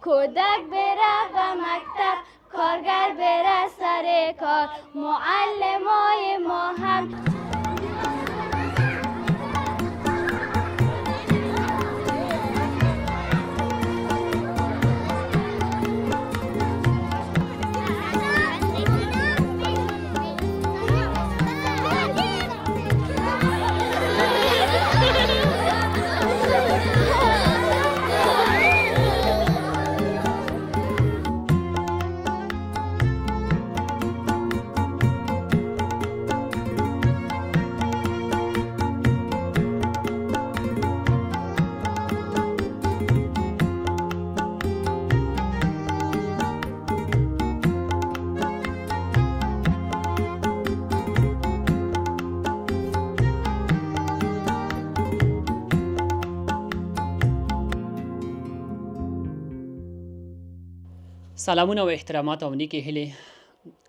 کودک بره به مکتب، کارگر بره سر کار، معلمای ما هم سلامونه او احترامات او نیکې هیلې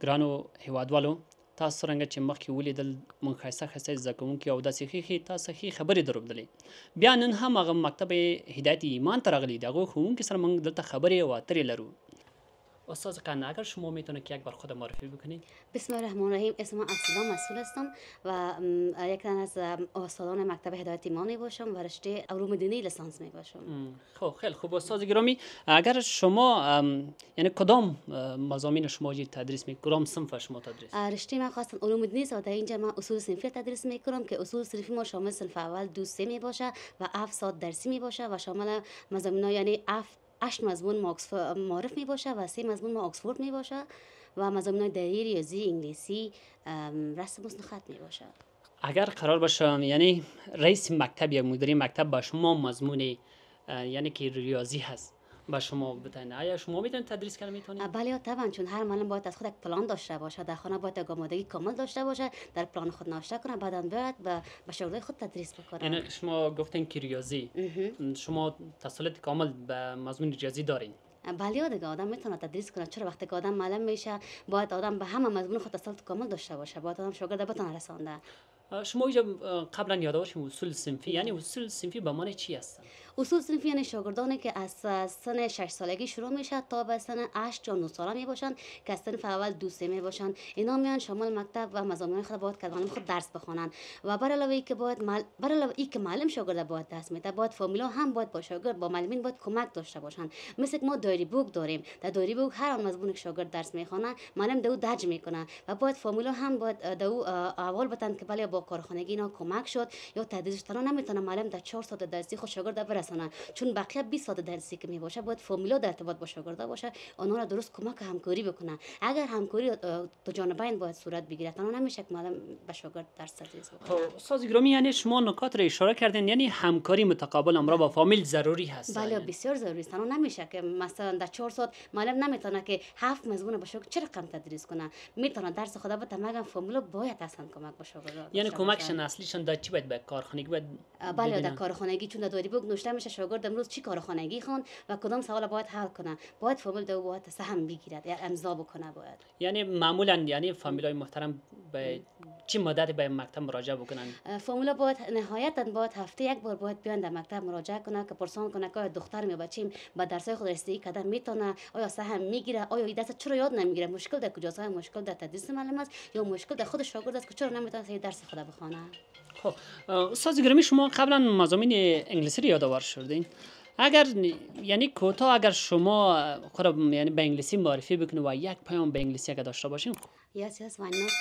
ګرانو هیوادوالو، تاسو څرنګه چې مخکې ولیدل موږ ښایسته ښایسته زده کوونکي او داسې ښې تاسو ښې خبرې درلودلې. بیا نن هم هغه مکتب هدایت ایمان ته راغلي، د هغو ښوونکي سره موږ دلته خبرې او اترې لرو. استاد کان، اگر شما میتونه که یک بار خود معرفی بکنید. بسم الله الرحمن الرحیم. اسم من افسیلا مسئول هستم و یک تن از استادان مکتب هدایت ایمان می باشم و رشته علوم دینی لیسانس می باشم. خب خیلی خوب استاد گرامی، اگر شما یعنی کدام مضامین شما تدریس می، کدام صنف شما تدریس؟ رشته من خواستم علوم دینی است و در اینجا من اصول صنفی تدریس می کنم که اصول صنفی ما شامل صنف اول 2 3 می باشه و 7 ساعت درسی می باشه و شامل مضامین یعنی 8 مضمون ما معرف می باشه و 3 مضمون ما آکسفورد می باشه و مضامین دری، ریاضی، انگلیسی، رسم و خط می باشه. اگر قرار باشه یعنی رئیس مکتب یا مدیر مکتب با شما مضمون یعنی که ریاضی هست با شما بتونه، آیا شما میتونید تدریس کنید؟ میتونید؟ بله طبعا، چون هر معلم باید از خود یک پلان داشته باشه، در خانه باید آمادگی کامل داشته باشه، در پلان خود نوشته کنه، بعدا باید به شاگردای خود تدریس بکنه. یعنی شما گفتین که ریاضی، شما تسلط کامل به مضمون ریاضی دارین؟ بله دیگه، آدم میتونه تدریس کنه، چرا وقتی که آدم معلم میشه باید آدم به همه مضمون خود تسلط کامل داشته باشه، باید آدم شاگرد بتونه رسانده. شما اینجا قبلا یادداشت اصول صنفی، یعنی اصول صنفی به معنی چی هست؟ اصول صنفی یعنی شاگردانی که از سن 6 سالگی شروع میشه تا به سن 8 یا 9 ساله می باشن که از صنف اول 2 3 می باشن. اینا میان شامل مکتب و مضامین خود باید که معلم خود درس بخونن و بر علاوه ای که باید بر علاوه ای که معلم شاگرد باید درس میده، باید فامیلا هم باید با شاگرد با معلمین باید کمک داشته باشن. مثل ما دایری بوک داریم، در دایری بوک هر آن مضمون که شاگرد درس میخونه معلم دو درج میکنه و باید فامیلا هم باید دو اول بتن که بله با کارخانگی اینا کمک شد یا تدریس تنها نمیتونه معلم در 4 ساعت درسی خود شاگرد برسونه، چون بقیه 20 ساعت درسی که می باشه باید فامیلا در ارتباط با شاگردا باشه، آنها را درست کمک همکاری بکنه. اگر همکاری دو جانبین باید صورت بگیره، تنها نمیشه که معلم به شاگرد درس تدریس بکنه. استاد گرامی، یعنی شما نکات را اشاره کردین، یعنی همکاری متقابل امرا با فامیل ضروری هست. بله بسیار ضروری است. تنها نمیشه که مثلا در 4 ساعت معلم نمیتونه که 7 مضمون به شاگرد چه رقم تدریس کنه، میتونه درس خود بده، مگر فامیلا باید اصلا کمک به شاگرد. یعنی کمکشون اصلیشون در چی باید به کارخانگی باید؟ بله در کارخانگی، چون در دایری بوک نوشته میشه شاگرد امروز چی کارخانگی خوان و کدام سوال باید حل کنه، باید فامیل دو باید سهم بگیرد یا امضا بکنه باید. یعنی معمولا یعنی فامیلای محترم به چه مدت به مکتب مراجعه بکنن؟ فامیلا باید نهایتا باید هفته یک بار باید بیان در مکتب مراجعه کنه که پرسان کنه که دخترم یا بچیم با درسای خود رسیدگی کردن میتونه، آیا سهم میگیره، آیا این درس چرا یاد نمیگیره، مشکل در کجاست، مشکل در تدریس معلم است یا مشکل در خود شاگرد است که چرا نمیتونه درس خود بخونه. خب استاد گرامی، شما قبلا مضامین انگلیسی رو یادآور شدین. اگر یعنی کوتاه اگر شما خود یعنی به انگلیسی معرفی بکنید و یک پیام به انگلیسی اگر داشته باشین. Yes, why not?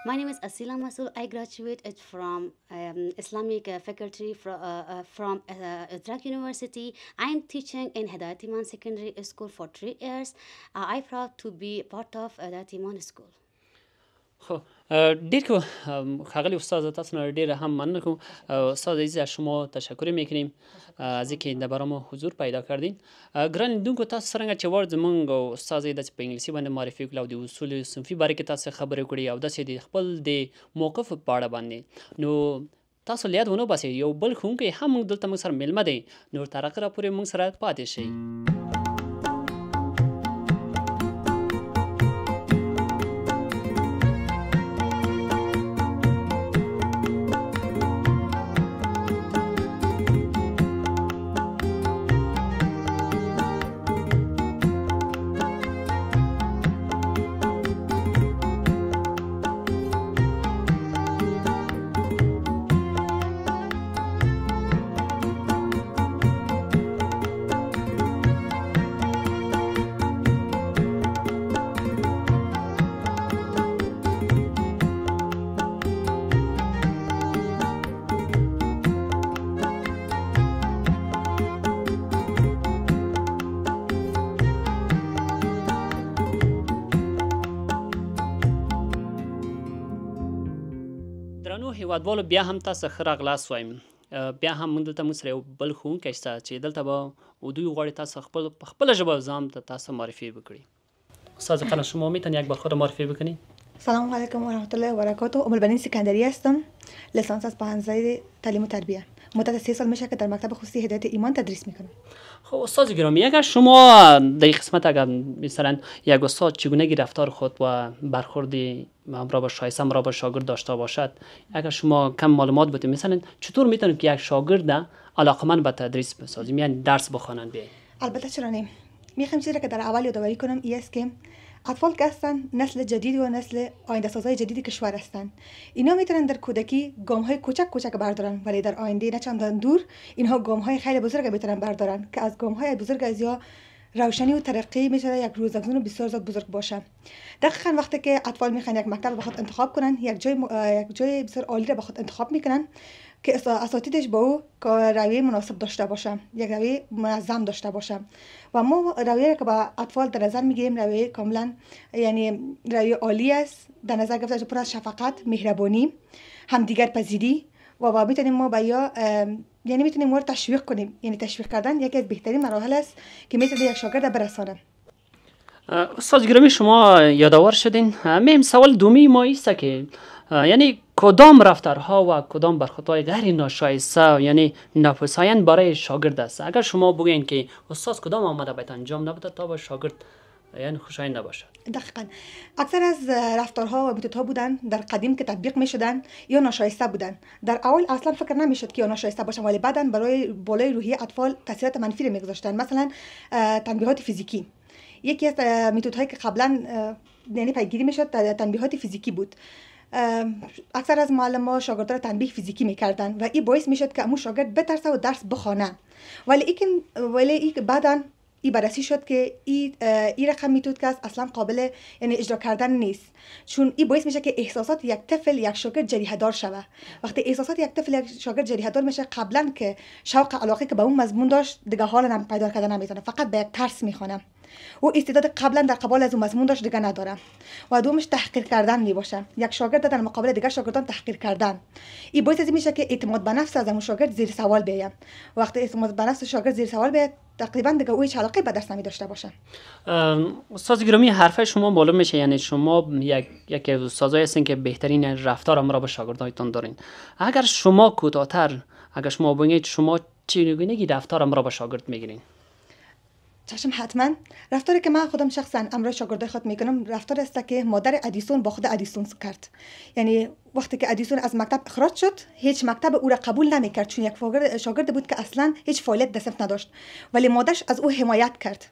My name is Asila Masul. I graduated from Islamic faculty from Utrecht University. I am teaching in Hidayat Iman Secondary School for 3 years. I proud to be part of Hidayat Iman School. خب ډیر کو خغلی استاد تاسو نه ډیر هم مننه کوم. استاد عزیز از شما تشکر میکنیم از اینکه در برام حضور پیدا کردین. ګران دونکو تاسو څنګه چې ورځ مونږ استاد د په انګلیسي باندې معرفي کړو د اصول صنفي باره کې تاسو خبرې کړې او د خپل د موقف په اړه باندې نو تاسو لیاد ونه باسي یو بل ښوونکی هم دلته موږ سره میلمه دی، نور تر هغه پورې موږ سره پاتې شئ. هیوادوالو بیا هم تاسو ښه راغلاست وایم. بیا هم موږ دلته موږ سره یو بل ښوونکی شته چې دلته به دوی غواړي تاسو په خپله ژبه ځان ته تاسو معرفی بکړي. استاد قنا شما میتونید یک بار خود معرفی بکنید؟ سلام علیکم و رحمت الله و برکاته. ام البنین سکندری هستم، لیسانس از پنجره تعلیم و تربیه. مدت 3 سال میشه که در مکتب خصوصی هدایت ایمان تدریس میکنم. خب استاد گرامی، اگر شما در این قسمت اگر مثلا یک استاد چگونگی رفتار خود و برخورد همراه با شایسته همراه با شاگرد داشته باشد، اگر شما کم معلومات بدید مثلا چطور میتونید که یک شاگرد علاقمند به تدریس بسازیم، یعنی درس بخوانند بیاین؟ البته چرا نیم. میخوام چیزی که در اول یادآوری کنم این است که اطفال که هستن نسل جدید و نسل آینده سازای جدید کشور هستند. اینا میتونن در کودکی گام های کوچک کوچک بردارن، ولی در آینده نه چندان دور اینها گام های خیلی بزرگ میتونن بردارن که از گام های بزرگ از یا روشنی و ترقی میشه یک روزافزون بسیار زیاد بزرگ باشه. دقیقاً وقتی که اطفال میخوان یک مکتب به خود انتخاب کنن، یک جای بسیار عالی را به خود انتخاب میکنن که اساتیدش با او رویه مناسب داشته باشه، یک رویه منظم داشته باشه. و ما رویه که با اطفال در نظر میگیریم رویه کاملا یعنی رویه عالی است، در نظر گرفته پر از شفقت، مهربانی، همدیگر پذیری و میتونیم ما با یا یعنی میتونیم ما رو تشویق کنیم. یعنی تشویق کردن یکی از بهترین مراحل است که میتونه یک شاگرد برسانه. استاد گرامی شما یادآور شدین. مهم سوال دومی ما ایست که یعنی کدام رفتارها و کدام برخوردهای غیر ناشایسته یعنی ناپسند برای شاگرد است؟ اگر شما بگوین که استاد کدام آمده باید انجام نبوده تا با شاگرد یعنی خوشایند نباشد. دقیقاً اکثر از رفتارها و متدها بودن در قدیم که تطبیق می شدن یا ناشایسته بودن. در اول اصلا فکر نمیشد که یا ناشایسته باشن، ولی بعداً برای بالای روحیه اطفال تاثیرات منفی رو میگذاشتن. مثلا تنبیهات فیزیکی یکی از متدهایی که قبلا یعنی پیگیری میشد تنبیهات فیزیکی بود. اکثر از معلم‌ها شاگردان را تنبیه فیزیکی میکردن و این باعث میشد که امو شاگرد بترسه و درس بخوانه. ولی این بعداً این بررسی شد که این رقم میتود که اصلا قابل یعنی اجرا کردن نیست، چون این باعث میشه که احساسات یک طفل یک شاگرد جریحه دار شوه. وقتی احساسات یک طفل یک شاگرد جریحه دار میشه، قبلا که شوق علاقه که به اون مضمون داشت دیگه حال پیدا کردن نمیتونه، فقط به یک ترس میخونه. او استعداد قبلا در قبال از اون مضمون داشت دیگه نداره. و دومش تحقیر کردن میباشه، یک شاگرد در مقابل دیگر شاگردان تحقیر کردن. این باعث میشه که اعتماد به نفس از اون شاگرد زیر سوال بیاد. وقتی اعتماد به نفس شاگرد زیر سوال بیاد، تقریبا دیگه او هیچ علاقه به درس نمی داشته باشه. استاد گرامی حرف شما معلوم میشه یعنی شما یک استادایی هستین که بهترین رفتار را با شاگردایتان دارین. اگر شما کوتاه‌تر اگر شما بگید شما چگونگی رفتار را با شاگرد میگیرین؟ چشم حتما. رفتاری که من خودم شخصا امروز شاگردای خود میکنم رفتار است که مادر ادیسون با خود ادیسون کرد. یعنی وقتی که ادیسون از مکتب اخراج شد، هیچ مکتب او را قبول نمیکرد، چون یک شاگرد بود که اصلا هیچ فعالیت در صنف نداشت، ولی مادرش از او حمایت کرد.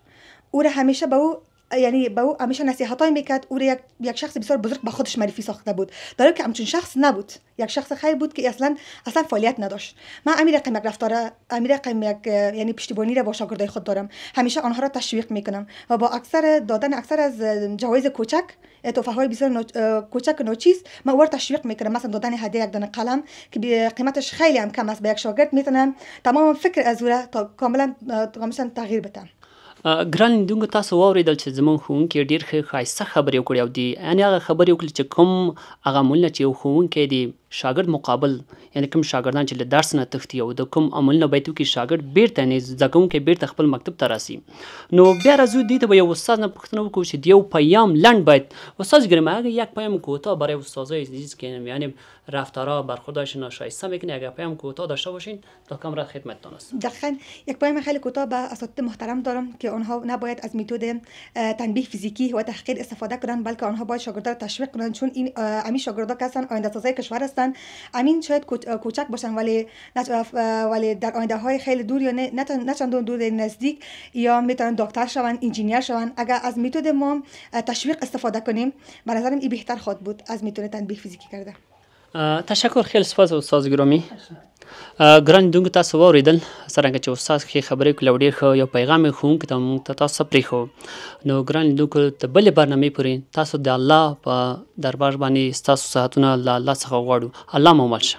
او را همیشه به او یعنی به او همیشه نصیحتای میکرد. او را یک شخص بسیار بزرگ به خودش معرفی ساخته بود، در حالی که همچون شخص نبود، یک شخص خیر بود که اصلا فعالیت نداشت. من امیر رقم یک رفتار یک یعنی پشتیبانی را با شاگردای خود دارم. همیشه آنها را تشویق میکنم و با دادن اکثر از جوایز کوچک، تحفه های بسیار کوچک و ناچیز من او را تشویق میکنم. مثلا دادن هدیه یک دانه قلم که قیمتش خیلی هم کم است به یک شاگرد میتونم تمام فکر از او را کاملا تغییر بدم. ګران لیدونکو تاسو واورېدل چې زموږ ښوونکي ډېر ښه ښایسته خبرې وکړې او د یعنې هغه خبرې وکړې چې کوم هغه عملونه چې یو ښوونکی د شاګرد مقابل یعنی کوم شاګردان چې له درس نه تښتي او د کوم عملونه باید وکړي شاګرد بیرته یعنې زده کوونکی بیرته خپل مکتب ته راسي. نو بیا راځو دې ته به یو استاد نه پوښتنه وکړو چې د یو پیام لنډ باید استاد گرامی اگر یک پیام کوتاه برای استادای عزیز که یعنی رفتارها برخوردهایشان ناشایسته میکنه اگر پیام کوتاه داشته باشین تا کامرا خدمتتان است. دقیقاً یک پیام خیلی کوتاه به اساتید محترم دارم که آنها نباید از متد تنبیه فیزیکی و تحقیر استفاده کنند، بلکه آنها باید شاگردان را تشویق کنند، چون این همین شاگردان که هستن آینده سازای کشور هستند. همین شاید کوچک باشن ولی در آینده های خیلی دور یا نه چندان دور نزدیک یا میتونن دکتر شون، انجینیر شون. اگر از متد ما تشویق استفاده کنیم به نظرم این بهتر خواهد بود از متد تنبیه فیزیکی کرده. تشکر خیلی سپاس استاد گرامی. ګران لیدونکو تاسو واورېدل څرنګه چې استاد ښې خبرې وکړې او ډېر ښه یو پیغام یې ښوونکي ته موږ ته تاسو پرېښو. نو ګران لیدونکو د بلې برنامې پورې تاسو د الله په دربار باندې ستاسو صحتونه له الله څخه غواړو. الله مو مل شه.